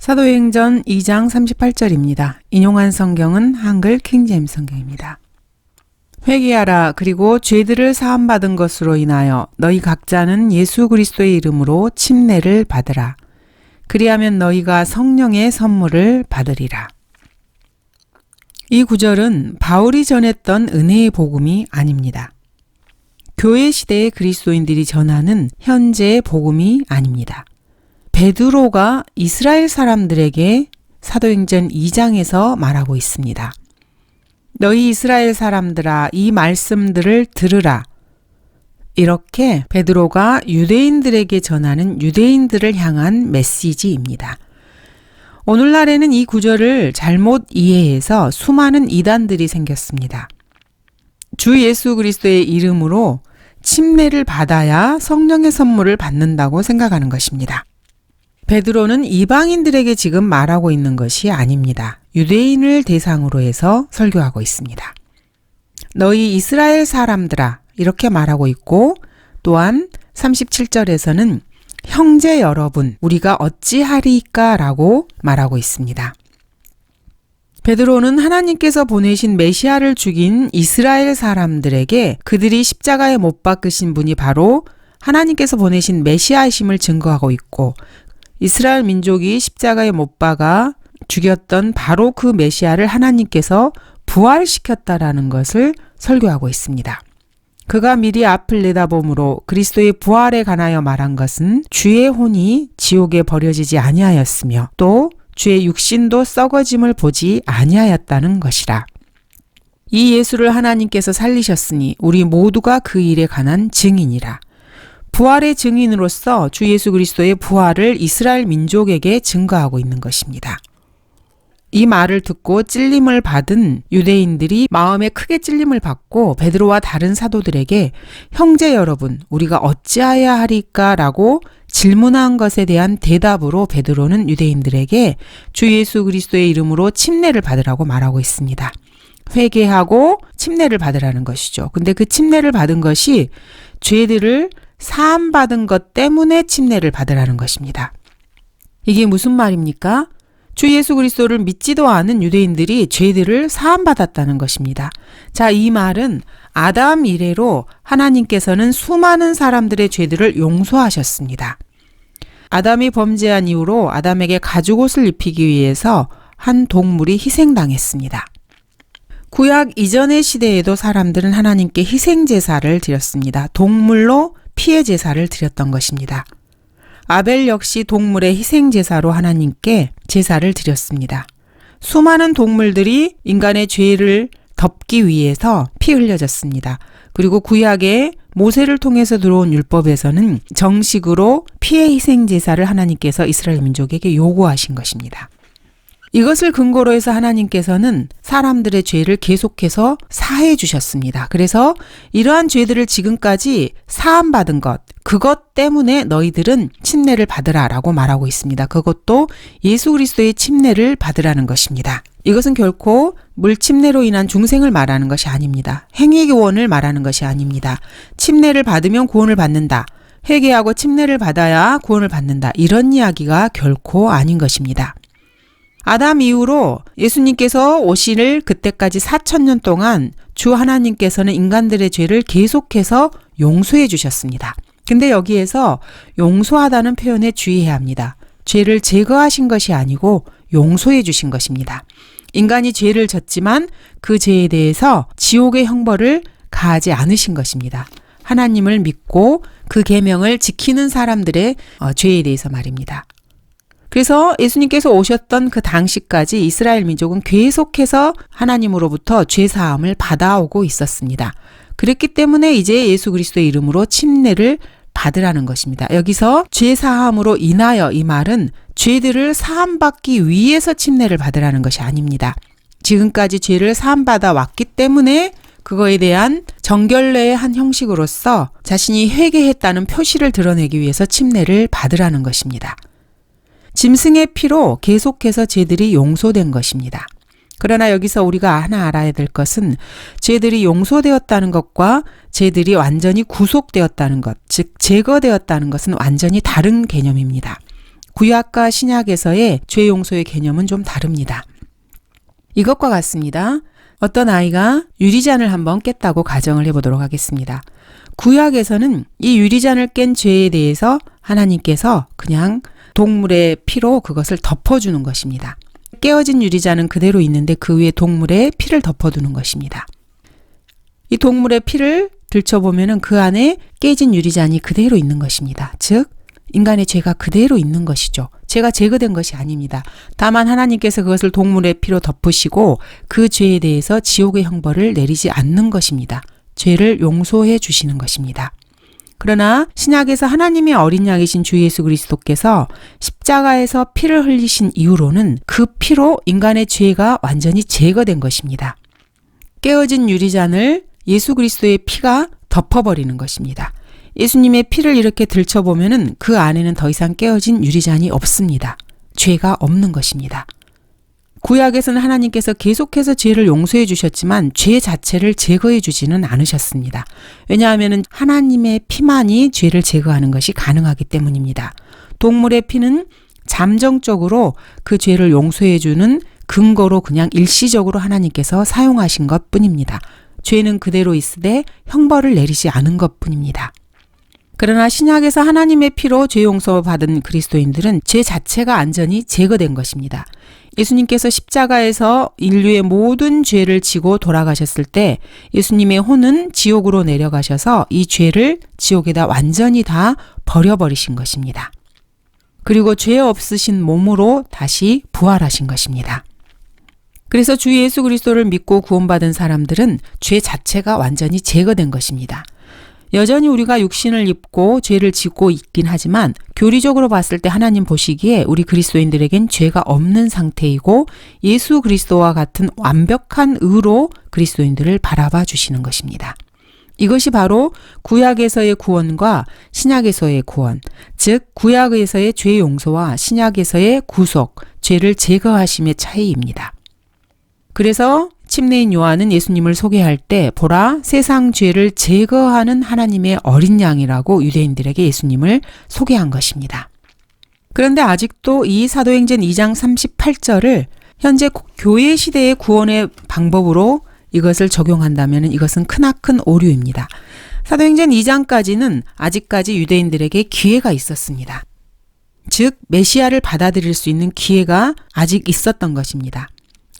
사도행전 2장 38절입니다. 인용한 성경은 한글 킹제임스 성경입니다. 회개하라. 그리고 죄들을 사함받은 것으로 인하여 너희 각자는 예수 그리스도의 이름으로 침례를 받으라. 그리하면 너희가 성령의 선물을 받으리라. 이 구절은 바울이 전했던 은혜의 복음이 아닙니다. 교회 시대의 그리스도인들이 전하는 현재의 복음이 아닙니다. 베드로가 이스라엘 사람들에게 사도행전 2장에서 말하고 있습니다. 너희 이스라엘 사람들아, 이 말씀들을 들으라. 이렇게 베드로가 유대인들에게 전하는 유대인들을 향한 메시지입니다. 오늘날에는 이 구절을 잘못 이해해서 수많은 이단들이 생겼습니다. 주 예수 그리스도의 이름으로 침례를 받아야 성령의 선물을 받는다고 생각하는 것입니다. 베드로는 이방인들에게 지금 말하고 있는 것이 아닙니다. 유대인을 대상으로 해서 설교하고 있습니다. 너희 이스라엘 사람들아, 이렇게 말하고 있고, 또한 37절에서는 형제 여러분, 우리가 어찌하리까 라고 말하고 있습니다. 베드로는 하나님께서 보내신 메시아를 죽인 이스라엘 사람들에게 그들이 십자가에 못 박으신 분이 바로 하나님께서 보내신 메시아이심을 증거하고 있고, 이스라엘 민족이 십자가에 못 박아 죽였던 바로 그 메시아를 하나님께서 부활시켰다라는 것을 설교하고 있습니다. 그가 미리 앞을 내다봄으로 그리스도의 부활에 관하여 말한 것은 주의 혼이 지옥에 버려지지 아니하였으며 또 주의 육신도 썩어짐을 보지 아니하였다는 것이라. 이 예수를 하나님께서 살리셨으니 우리 모두가 그 일에 관한 증인이라. 부활의 증인으로서 주 예수 그리스도의 부활을 이스라엘 민족에게 증거하고 있는 것입니다. 이 말을 듣고 찔림을 받은 유대인들이 마음에 크게 찔림을 받고 베드로와 다른 사도들에게 형제 여러분, 우리가 어찌하여야 하리까? 라고 질문한 것에 대한 대답으로 베드로는 유대인들에게 주 예수 그리스도의 이름으로 침례를 받으라고 말하고 있습니다. 회개하고 침례를 받으라는 것이죠. 근데 그 침례를 받은 것이 죄들을 사함받은 것 때문에 침례를 받으라는 것입니다. 이게 무슨 말입니까? 주 예수 그리스도를 믿지도 않은 유대인들이 죄들을 사함받았다는 것입니다. 자, 이 말은 아담 이래로 하나님께서는 수많은 사람들의 죄들을 용서하셨습니다. 아담이 범죄한 이후로 아담에게 가죽옷을 입히기 위해서 한 동물이 희생당했습니다. 구약 이전의 시대에도 사람들은 하나님께 희생제사를 드렸습니다. 동물로 피해 제사를 드렸던 것입니다. 아벨 역시 동물의 희생제사로 하나님께 제사를 드렸습니다. 수많은 동물들이 인간의 죄를 덮기 위해서 피 흘려졌습니다. 그리고 구약의 모세를 통해서 들어온 율법에서는 정식으로 피해 희생제사를 하나님께서 이스라엘 민족에게 요구하신 것입니다. 이것을 근거로 해서 하나님께서는 사람들의 죄를 계속해서 사해 주셨습니다. 그래서 이러한 죄들을 지금까지 사함받은 것, 그것 때문에 너희들은 침례를 받으라 라고 말하고 있습니다. 그것도 예수 그리스도의 침례를 받으라는 것입니다. 이것은 결코 물침례로 인한 중생을 말하는 것이 아닙니다. 행위구원을 말하는 것이 아닙니다. 침례를 받으면 구원을 받는다. 회개하고 침례를 받아야 구원을 받는다. 이런 이야기가 결코 아닌 것입니다. 아담 이후로 예수님께서 오실 그때까지 4,000년 동안 주 하나님께서는 인간들의 죄를 계속해서 용서해 주셨습니다. 근데 여기에서 용서하다는 표현에 주의해야 합니다. 죄를 제거하신 것이 아니고 용서해 주신 것입니다. 인간이 죄를 졌지만 그 죄에 대해서 지옥의 형벌을 가하지 않으신 것입니다. 하나님을 믿고 그 계명을 지키는 사람들의 죄에 대해서 말입니다. 그래서 예수님께서 오셨던 그 당시까지 이스라엘 민족은 계속해서 하나님으로부터 죄사함을 받아오고 있었습니다. 그랬기 때문에 이제 예수 그리스도의 이름으로 침례를 받으라는 것입니다. 여기서 죄사함으로 인하여 이 말은 죄들을 사함받기 위해서 침례를 받으라는 것이 아닙니다. 지금까지 죄를 사함받아 왔기 때문에 그거에 대한 정결례의 한 형식으로서 자신이 회개했다는 표시를 드러내기 위해서 침례를 받으라는 것입니다. 짐승의 피로 계속해서 죄들이 용서된 것입니다. 그러나 여기서 우리가 하나 알아야 될 것은 죄들이 용서되었다는 것과 죄들이 완전히 구속되었다는 것, 즉 제거되었다는 것은 완전히 다른 개념입니다. 구약과 신약에서의 죄 용서의 개념은 좀 다릅니다. 이것과 같습니다. 어떤 아이가 유리잔을 한번 깼다고 가정을 해보도록 하겠습니다. 구약에서는 이 유리잔을 깬 죄에 대해서 하나님께서 그냥 동물의 피로 그것을 덮어주는 것입니다. 깨어진 유리잔은 그대로 있는데 그 위에 동물의 피를 덮어두는 것입니다. 이 동물의 피를 들춰보면 그 안에 깨진 유리잔이 그대로 있는 것입니다. 즉 인간의 죄가 그대로 있는 것이죠. 죄가 제거된 것이 아닙니다. 다만 하나님께서 그것을 동물의 피로 덮으시고 그 죄에 대해서 지옥의 형벌을 내리지 않는 것입니다. 죄를 용서해 주시는 것입니다. 그러나 신약에서 하나님의 어린 양이신 주 예수 그리스도께서 십자가에서 피를 흘리신 이후로는 그 피로 인간의 죄가 완전히 제거된 것입니다. 깨어진 유리잔을 예수 그리스도의 피가 덮어버리는 것입니다. 예수님의 피를 이렇게 들춰보면은 그 안에는 더 이상 깨어진 유리잔이 없습니다. 죄가 없는 것입니다. 구약에서는 하나님께서 계속해서 죄를 용서해 주셨지만 죄 자체를 제거해 주지는 않으셨습니다. 왜냐하면 하나님의 피만이 죄를 제거하는 것이 가능하기 때문입니다. 동물의 피는 잠정적으로 그 죄를 용서해 주는 근거로 그냥 일시적으로 하나님께서 사용하신 것 뿐입니다. 죄는 그대로 있으되 형벌을 내리지 않은 것 뿐입니다. 그러나 신약에서 하나님의 피로 죄 용서받은 그리스도인들은 죄 자체가 완전히 제거된 것입니다. 예수님께서 십자가에서 인류의 모든 죄를 지고 돌아가셨을 때 예수님의 혼은 지옥으로 내려가셔서 이 죄를 지옥에다 완전히 다 버려버리신 것입니다. 그리고 죄 없으신 몸으로 다시 부활하신 것입니다. 그래서 주 예수 그리스도를 믿고 구원받은 사람들은 죄 자체가 완전히 제거된 것입니다. 여전히 우리가 육신을 입고 죄를 짓고 있긴 하지만 교리적으로 봤을 때 하나님 보시기에 우리 그리스도인들에겐 죄가 없는 상태이고 예수 그리스도와 같은 완벽한 의로 그리스도인들을 바라봐 주시는 것입니다. 이것이 바로 구약에서의 구원과 신약에서의 구원, 즉 구약에서의 죄 용서와 신약에서의 구속, 죄를 제거하심의 차이입니다. 그래서 침례인 요한은 예수님을 소개할 때 보라 세상 죄를 제거하는 하나님의 어린 양이라고 유대인들에게 예수님을 소개한 것입니다. 그런데 아직도 이 사도행전 2장 38절을 현재 교회 시대의 구원의 방법으로 이것을 적용한다면 이것은 크나큰 오류입니다. 사도행전 2장까지는 아직까지 유대인들에게 기회가 있었습니다. 즉 메시아를 받아들일 수 있는 기회가 아직 있었던 것입니다.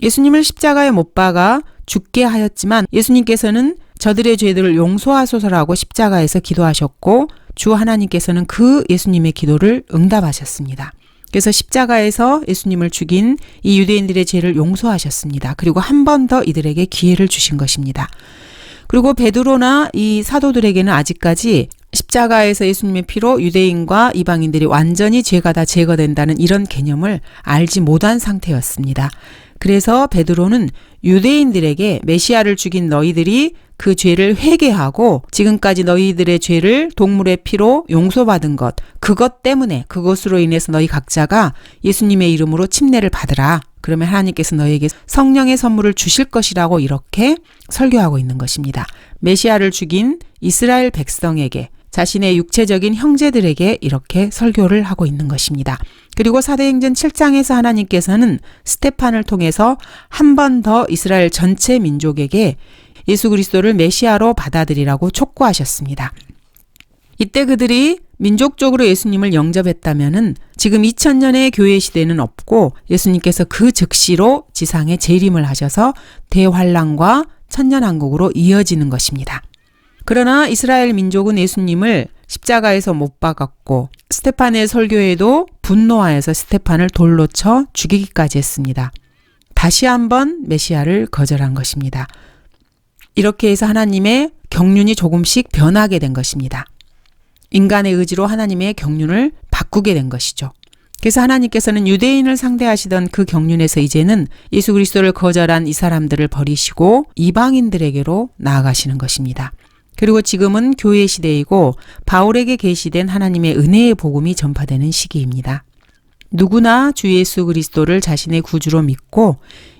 예수님을 십자가에 못 박아 죽게 하였지만 예수님께서는 저들의 죄들을 용서하소서라고 십자가에서 기도하셨고 주 하나님께서는 그 예수님의 기도를 응답하셨습니다. 그래서 십자가에서 예수님을 죽인 이 유대인들의 죄를 용서하셨습니다. 그리고 한 번 더 이들에게 기회를 주신 것입니다. 그리고 베드로나 이 사도들에게는 아직까지 십자가에서 예수님의 피로 유대인과 이방인들이 완전히 죄가 다 제거된다는 이런 개념을 알지 못한 상태였습니다. 그래서 베드로는 유대인들에게 메시아를 죽인 너희들이 그 죄를 회개하고 지금까지 너희들의 죄를 동물의 피로 용서받은 것, 그것 때문에 그것으로 인해서 너희 각자가 예수님의 이름으로 침례를 받으라. 그러면 하나님께서 너희에게 성령의 선물을 주실 것이라고 이렇게 설교하고 있는 것입니다. 메시아를 죽인 이스라엘 백성에게 자신의 육체적인 형제들에게 이렇게 설교를 하고 있는 것입니다. 그리고 사도행전 7장에서 하나님께서는 스테판을 통해서 한 번 더 이스라엘 전체 민족에게 예수 그리스도를 메시아로 받아들이라고 촉구하셨습니다. 이때 그들이 민족적으로 예수님을 영접했다면은 지금 2000년의 교회 시대는 없고 예수님께서 그 즉시로 지상에 재림을 하셔서 대환란과 천년왕국으로 이어지는 것입니다. 그러나 이스라엘 민족은 예수님을 십자가에서 못 박았고 스테판의 설교에도 분노하여서 스테판을 돌로 쳐 죽이기까지 했습니다. 다시 한번 메시아를 거절한 것입니다. 이렇게 해서 하나님의 경륜이 조금씩 변하게 된 것입니다. 인간의 의지로 하나님의 경륜을 바꾸게 된 것이죠. 그래서 하나님께서는 유대인을 상대하시던 그 경륜에서 이제는 예수 그리스도를 거절한 이 사람들을 버리시고 이방인들에게로 나아가시는 것입니다. 그리고 지금은 교회 시대이고 바울에게 계시된 하나님의 은혜의 복음이 전파되는 시기입니다. 누구나 주 예수 그리스도를 자신의 구주로 믿고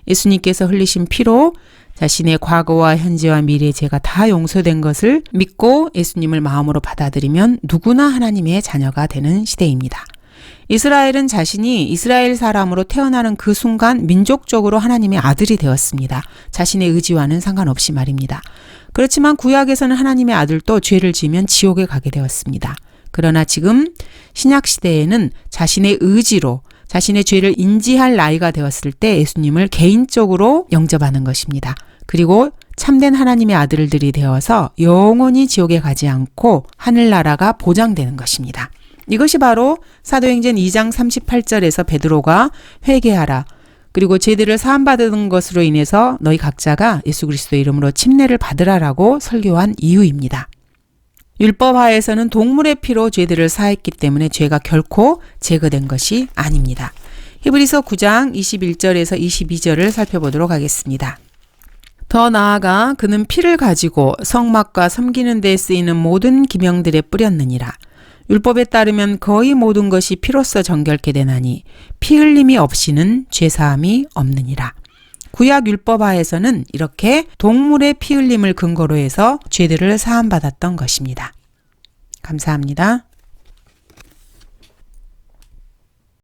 예수님께서 흘리신 피로 자신의 과거와 현재와 미래의 죄가 다 용서된 것을 믿고 예수님을 마음으로 받아들이면 누구나 하나님의 자녀가 되는 시대입니다. 이스라엘은 자신이 이스라엘 사람으로 태어나는 그 순간 민족적으로 하나님의 아들이 되었습니다. 자신의 의지와는 상관없이 말입니다. 그렇지만 구약에서는 하나님의 아들도 죄를 지으면 지옥에 가게 되었습니다. 그러나 지금 신약시대에는 자신의 의지로 자신의 죄를 인지할 나이가 되었을 때 예수님을 개인적으로 영접하는 것입니다. 그리고 참된 하나님의 아들들이 되어서 영원히 지옥에 가지 않고 하늘나라가 보장되는 것입니다. 이것이 바로 사도행전 2장 38절에서 베드로가 회개하라. 그리고 죄들을 사함받은 것으로 인해서 너희 각자가 예수 그리스도의 이름으로 침례를 받으라라고 설교한 이유입니다. 율법하에서는 동물의 피로 죄들을 사했기 때문에 죄가 결코 제거된 것이 아닙니다. 히브리서 9장 21절에서 22절을 살펴보도록 하겠습니다. 더 나아가 그는 피를 가지고 성막과 섬기는 데 쓰이는 모든 기명들에 뿌렸느니라. 율법에 따르면 거의 모든 것이 피로써 정결케 되나니 피 흘림이 없이는 죄사함이 없느니라. 구약 율법하에서는 이렇게 동물의 피 흘림을 근거로 해서 죄들을 사함받았던 것입니다. 감사합니다.